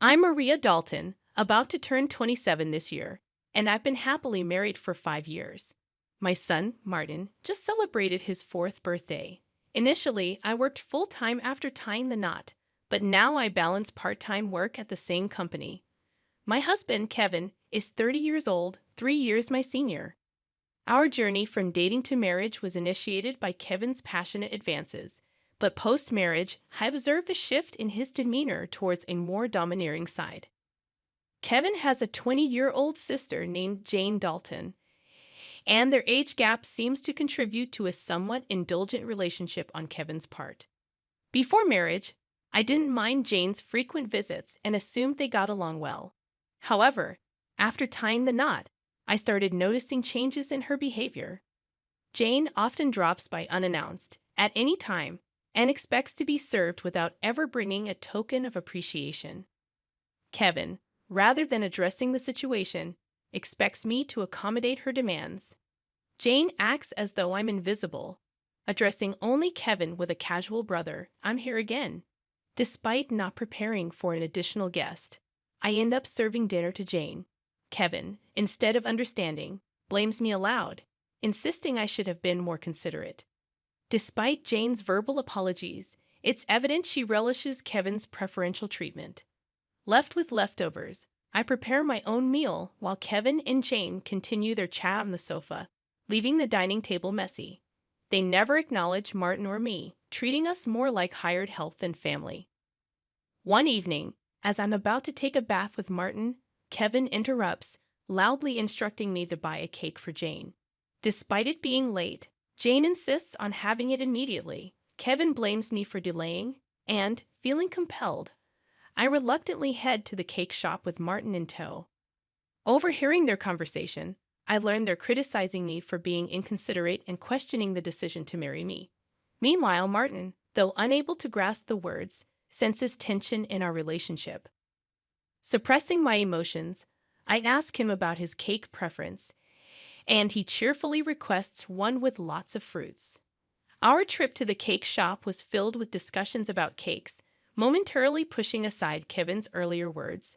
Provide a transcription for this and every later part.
I'm Maria Dalton, about to turn 27 this year, and I've been happily married for 5 years. My son, Martin, just celebrated his fourth birthday. Initially, I worked full-time after tying the knot, but now I balance part-time work at the same company. My husband, Kevin, is 30 years old, 3 years my senior. Our journey from dating to marriage was initiated by Kevin's passionate advances, but post-marriage, I observed a shift in his demeanor towards a more domineering side. Kevin has a 20-year-old sister named Jane Dalton, and their age gap seems to contribute to a somewhat indulgent relationship on Kevin's part. Before marriage, I didn't mind Jane's frequent visits and assumed they got along well. However, after tying the knot, I started noticing changes in her behavior. Jane often drops by unannounced, at any time, and expects to be served without ever bringing a token of appreciation. Kevin, rather than addressing the situation, expects me to accommodate her demands. Jane acts as though I'm invisible, addressing only Kevin with a casual "brother, I'm here again." Despite not preparing for an additional guest, I end up serving dinner to Jane. Kevin, instead of understanding, blames me aloud, insisting I should have been more considerate. Despite Jane's verbal apologies, it's evident she relishes Kevin's preferential treatment. Left with leftovers, I prepare my own meal while Kevin and Jane continue their chat on the sofa, leaving the dining table messy. They never acknowledge Martin or me, treating us more like hired help than family. One evening, as I'm about to take a bath with Martin, Kevin interrupts, loudly instructing me to buy a cake for Jane. Despite it being late, Jane insists on having it immediately. Kevin blames me for delaying, and, feeling compelled, I reluctantly head to the cake shop with Martin in tow. Overhearing their conversation, I learn they're criticizing me for being inconsiderate and questioning the decision to marry me. Meanwhile, Martin, though unable to grasp the words, senses tension in our relationship. Suppressing my emotions, I ask him about his cake preference, and he cheerfully requests one with lots of fruits. Our trip to the cake shop was filled with discussions about cakes, momentarily pushing aside Kevin's earlier words.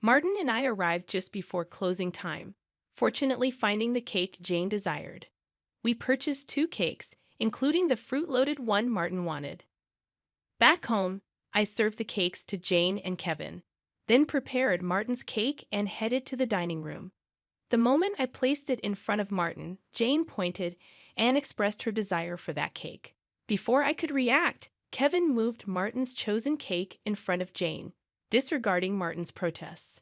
Martin and I arrived just before closing time, fortunately finding the cake Jane desired. We purchased 2 cakes, including the fruit-loaded one Martin wanted. Back home, I served the cakes to Jane and Kevin, then prepared Martin's cake and headed to the dining room. The moment I placed it in front of Martin, Jane pointed and expressed her desire for that cake. Before I could react, Kevin moved Martin's chosen cake in front of Jane, disregarding Martin's protests.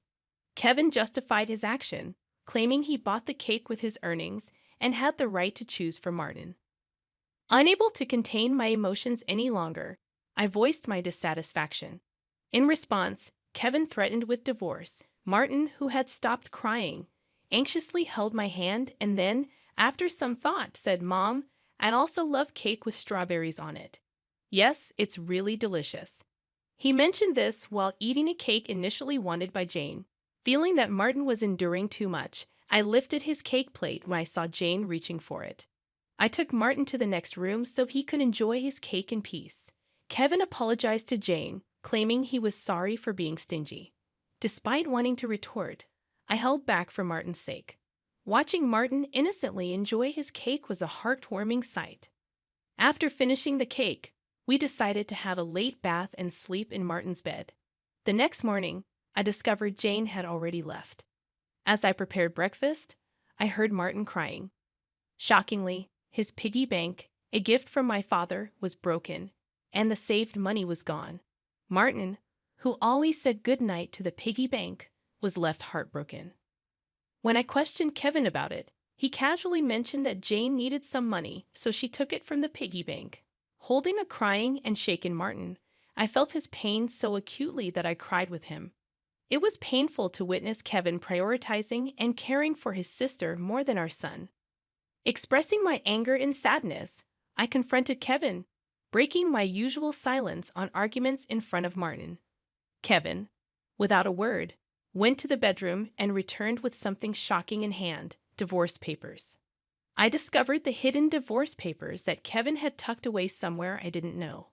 Kevin justified his action, claiming he bought the cake with his earnings and had the right to choose for Martin. Unable to contain my emotions any longer, I voiced my dissatisfaction. In response, Kevin threatened with divorce. Martin, who had stopped crying, anxiously held my hand and then, after some thought, said, "Mom, I'd also love cake with strawberries on it. Yes, it's really delicious." He mentioned this while eating a cake initially wanted by Jane. Feeling that Martin was enduring too much, I lifted his cake plate when I saw Jane reaching for it. I took Martin to the next room so he could enjoy his cake in peace. Kevin apologized to Jane, claiming he was sorry for being stingy. Despite wanting to retort, I held back for Martin's sake. Watching Martin innocently enjoy his cake was a heartwarming sight. After finishing the cake, we decided to have a late bath and sleep in Martin's bed. The next morning, I discovered Jane had already left. As I prepared breakfast, I heard Martin crying. Shockingly, his piggy bank, a gift from my father, was broken, and the saved money was gone. Martin, who always said goodnight to the piggy bank, was left heartbroken. When I questioned Kevin about it, he casually mentioned that Jane needed some money, so she took it from the piggy bank. Holding a crying and shaken Martin, I felt his pain so acutely that I cried with him. It was painful to witness Kevin prioritizing and caring for his sister more than our son. Expressing my anger and sadness, I confronted Kevin, breaking my usual silence on arguments in front of Martin. Kevin, without a word, went to the bedroom and returned with something shocking in hand: divorce papers. I discovered the hidden divorce papers that Kevin had tucked away somewhere I didn't know.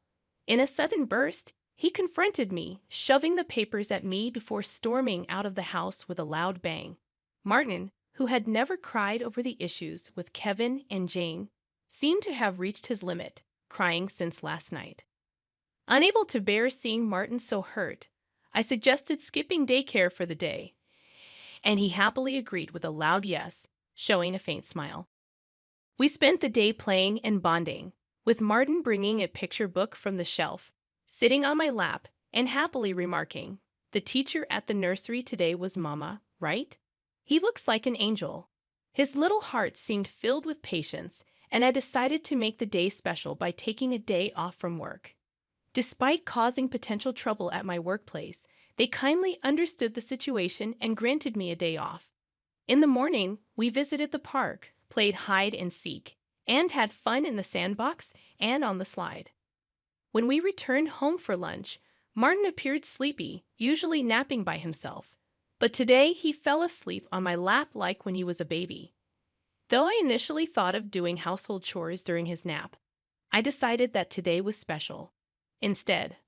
In a sudden burst, He confronted me, shoving the papers at me before storming out of the house with a loud bang. Martin, who had never cried over the issues with Kevin and Jane, seemed to have reached his limit, crying since last night. Unable to bear seeing Martin so hurt, I suggested skipping daycare for the day, and he happily agreed with a loud yes, showing a faint smile. We spent the day playing and bonding, with Martin bringing a picture book from the shelf, sitting on my lap, and happily remarking, "The teacher at the nursery today was Mama, right? He looks like an angel." His little heart seemed filled with patience, and I decided to make the day special by taking a day off from work. Despite causing potential trouble at my workplace, they kindly understood the situation and granted me a day off. In the morning, we visited the park, played hide and seek, and had fun in the sandbox and on the slide. When we returned home for lunch, Martin appeared sleepy, usually napping by himself. But today he fell asleep on my lap like when he was a baby. Though I initially thought of doing household chores during his nap, I decided that today was special. Instead,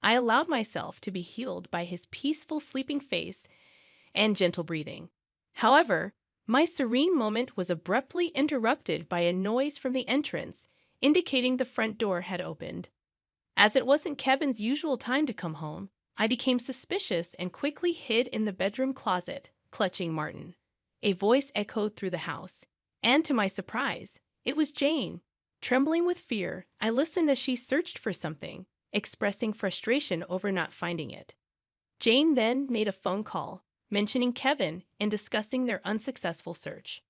I allowed myself to be healed by his peaceful sleeping face and gentle breathing. However, my serene moment was abruptly interrupted by a noise from the entrance, indicating the front door had opened. As it wasn't Kevin's usual time to come home, I became suspicious and quickly hid in the bedroom closet, clutching Martin. A voice echoed through the house, and to my surprise, it was Jane. Trembling with fear, I listened as she searched for something, expressing frustration over not finding it. Jane then made a phone call, mentioning Kevin and discussing their unsuccessful search.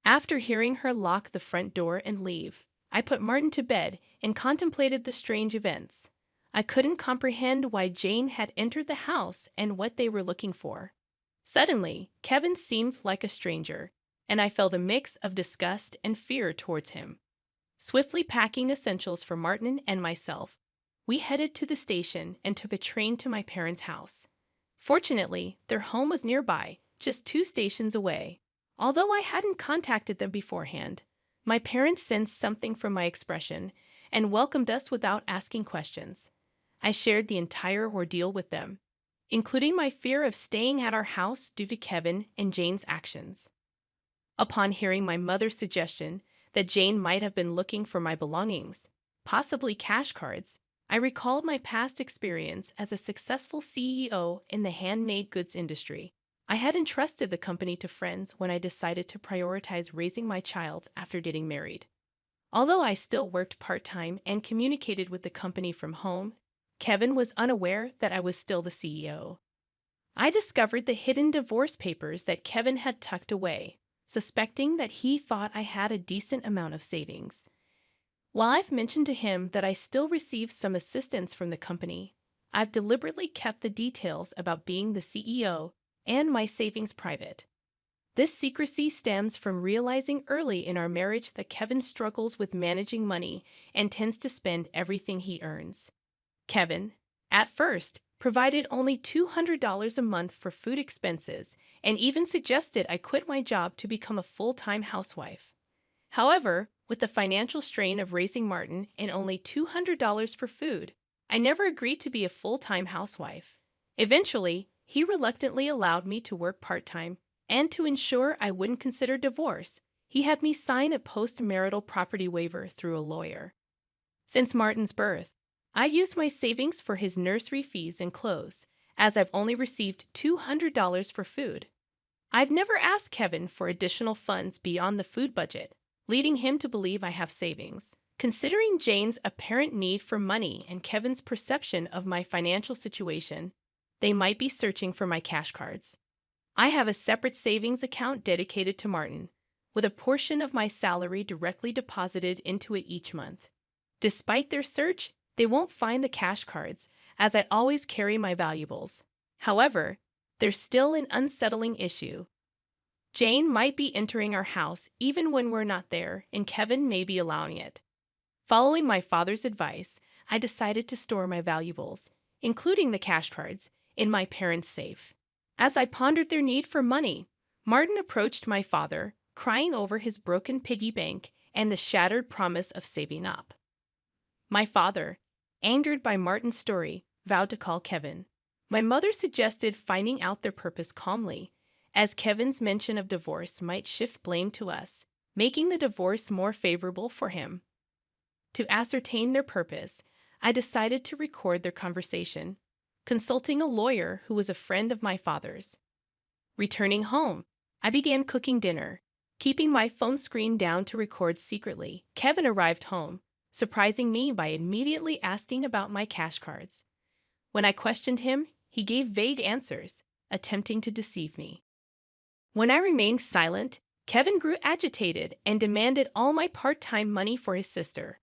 After hearing her lock the front door and leave, I put Martin to bed and contemplated the strange events. I couldn't comprehend why Jane had entered the house and what they were looking for. Suddenly, Kevin seemed like a stranger, and I felt a mix of disgust and fear towards him. Swiftly packing essentials for Martin and myself, we headed to the station and took a train to my parents' house. Fortunately, their home was nearby, just 2 stations away. Although I hadn't contacted them beforehand, my parents sensed something from my expression and welcomed us without asking questions. I shared the entire ordeal with them, including my fear of staying at our house due to Kevin and Jane's actions. Upon hearing my mother's suggestion that Jane might have been looking for my belongings, possibly cash cards, I recalled my past experience as a successful CEO in the handmade goods industry. I had entrusted the company to friends when I decided to prioritize raising my child after getting married. Although I still worked part-time and communicated with the company from home, Kevin was unaware that I was still the CEO. I discovered the hidden divorce papers that Kevin had tucked away, suspecting that he thought I had a decent amount of savings. While I've mentioned to him that I still receive some assistance from the company, I've deliberately kept the details about being the CEO and my savings private. This secrecy stems from realizing early in our marriage that Kevin struggles with managing money and tends to spend everything he earns. Kevin, at first, provided only $200 a month for food expenses and even suggested I quit my job to become a full-time housewife. However, with the financial strain of raising Martin and only $200 for food, I never agreed to be a full-time housewife. Eventually, he reluctantly allowed me to work part-time, and to ensure I wouldn't consider divorce, he had me sign a post-marital property waiver through a lawyer. Since Martin's birth, I used my savings for his nursery fees and clothes, as I've only received $200 for food. I've never asked Kevin for additional funds beyond the food budget, leading him to believe I have savings. Considering Jane's apparent need for money and Kevin's perception of my financial situation, they might be searching for my cash cards. I have a separate savings account dedicated to Martin, with a portion of my salary directly deposited into it each month. Despite their search, they won't find the cash cards, as I always carry my valuables. However, there's still an unsettling issue. Jane might be entering our house even when we're not there, and Kevin may be allowing it. Following my father's advice, I decided to store my valuables, including the cash cards, in my parents' safe. As I pondered their need for money, Martin approached my father, crying over his broken piggy bank and the shattered promise of saving up. My father, angered by Martin's story, vowed to call Kevin. My mother suggested finding out their purpose calmly, as Kevin's mention of divorce might shift blame to us, making the divorce more favorable for him. To ascertain their purpose, I decided to record their conversation, consulting a lawyer who was a friend of my father's. Returning home, I began cooking dinner, keeping my phone screen down to record secretly. Kevin arrived home, surprising me by immediately asking about my cash cards. When I questioned him, he gave vague answers, attempting to deceive me. When I remained silent, Kevin grew agitated and demanded all my part-time money for his sister.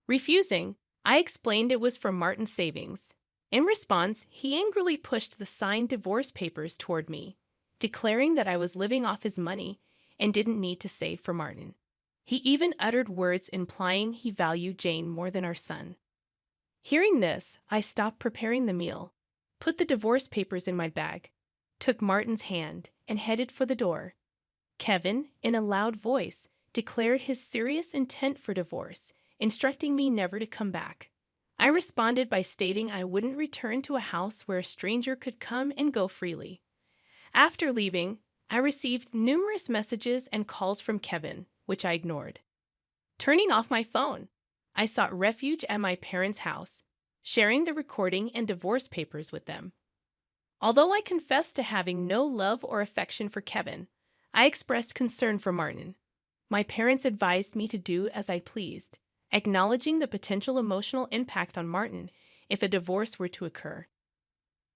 Refusing, I explained it was for Martin's savings. In response, he angrily pushed the signed divorce papers toward me, declaring that I was living off his money and didn't need to save for Martin. He even uttered words implying he valued Jane more than our son. Hearing this, I stopped preparing the meal, put the divorce papers in my bag, took Martin's hand, and headed for the door. Kevin, in a loud voice, declared his serious intent for divorce, instructing me never to come back. I responded by stating I wouldn't return to a house where a stranger could come and go freely. After leaving, I received numerous messages and calls from Kevin, which I ignored. Turning off my phone, I sought refuge at my parents' house, sharing the recording and divorce papers with them. Although I confessed to having no love or affection for Kevin, I expressed concern for Martin. My parents advised me to do as I pleased, acknowledging the potential emotional impact on Martin if a divorce were to occur.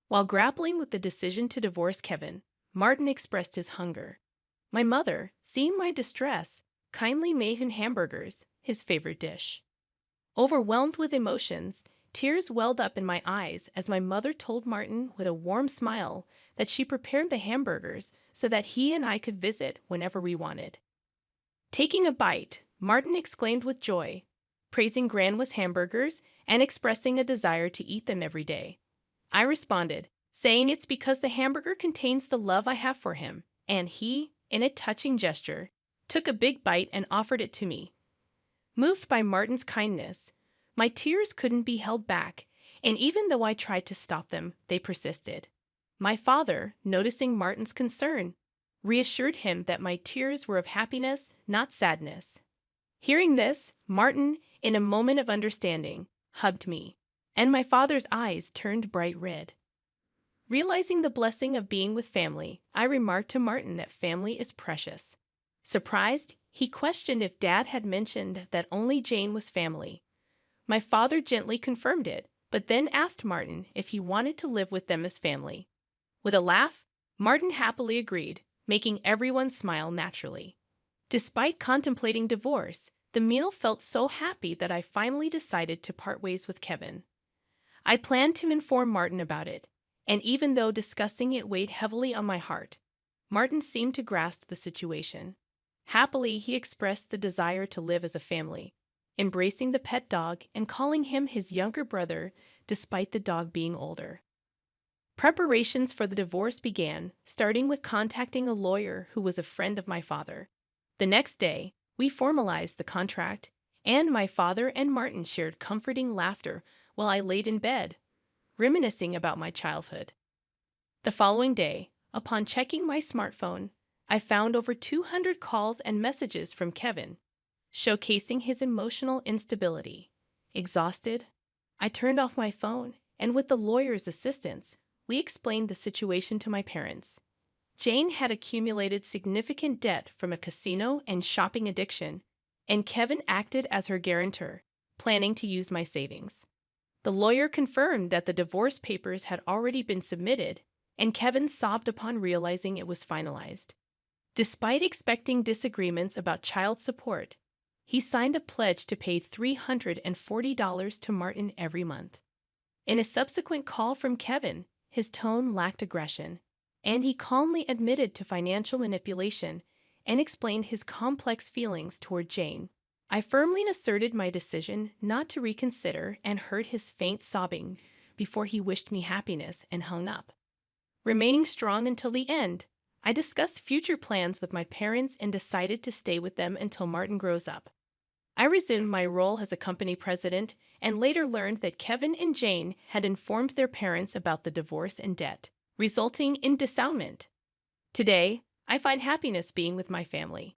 While grappling with the decision to divorce Kevin, Martin expressed his hunger. My mother, seeing my distress, kindly made him hamburgers, his favorite dish. Overwhelmed with emotions, tears welled up in my eyes as my mother told Martin with a warm smile that she prepared the hamburgers so that he and I could visit whenever we wanted. Taking a bite, Martin exclaimed with joy, praising Grandma's hamburgers and expressing a desire to eat them every day. I responded, saying it's because the hamburger contains the love I have for him, and he, in a touching gesture, took a big bite and offered it to me. Moved by Martin's kindness, my tears couldn't be held back, and even though I tried to stop them, they persisted. My father, noticing Martin's concern, reassured him that my tears were of happiness, not sadness. Hearing this, Martin, in a moment of understanding, hugged me, and my father's eyes turned bright red. Realizing the blessing of being with family, I remarked to Martin that family is precious. Surprised, he questioned if Dad had mentioned that only Jane was family. My father gently confirmed it, but then asked Martin if he wanted to live with them as family. With a laugh, Martin happily agreed, making everyone smile naturally. Despite contemplating divorce, the meal felt so happy that I finally decided to part ways with Kevin. I planned to inform Martin about it, and even though discussing it weighed heavily on my heart, Martin seemed to grasp the situation. Happily, he expressed the desire to live as a family, embracing the pet dog and calling him his younger brother despite the dog being older. Preparations for the divorce began, starting with contacting a lawyer who was a friend of my father. The next day, we formalized the contract, and my father and Martin shared comforting laughter while I laid in bed, reminiscing about my childhood. The following day, upon checking my smartphone, I found over 200 calls and messages from Kevin, showcasing his emotional instability. Exhausted, I turned off my phone, and with the lawyer's assistance, we explained the situation to my parents. Jane had accumulated significant debt from a casino and shopping addiction, and Kevin acted as her guarantor, planning to use my savings. The lawyer confirmed that the divorce papers had already been submitted, and Kevin sobbed upon realizing it was finalized. Despite expecting disagreements about child support, he signed a pledge to pay $340 to Martin every month. In a subsequent call from Kevin, his tone lacked aggression, and he calmly admitted to financial manipulation and explained his complex feelings toward Jane. I firmly asserted my decision not to reconsider and heard his faint sobbing before he wished me happiness and hung up. Remaining strong until the end, I discussed future plans with my parents and decided to stay with them until Martin grows up. I resumed my role as a company president and later learned that Kevin and Jane had informed their parents about the divorce and debt, resulting in disownement. Today, I find happiness being with my family.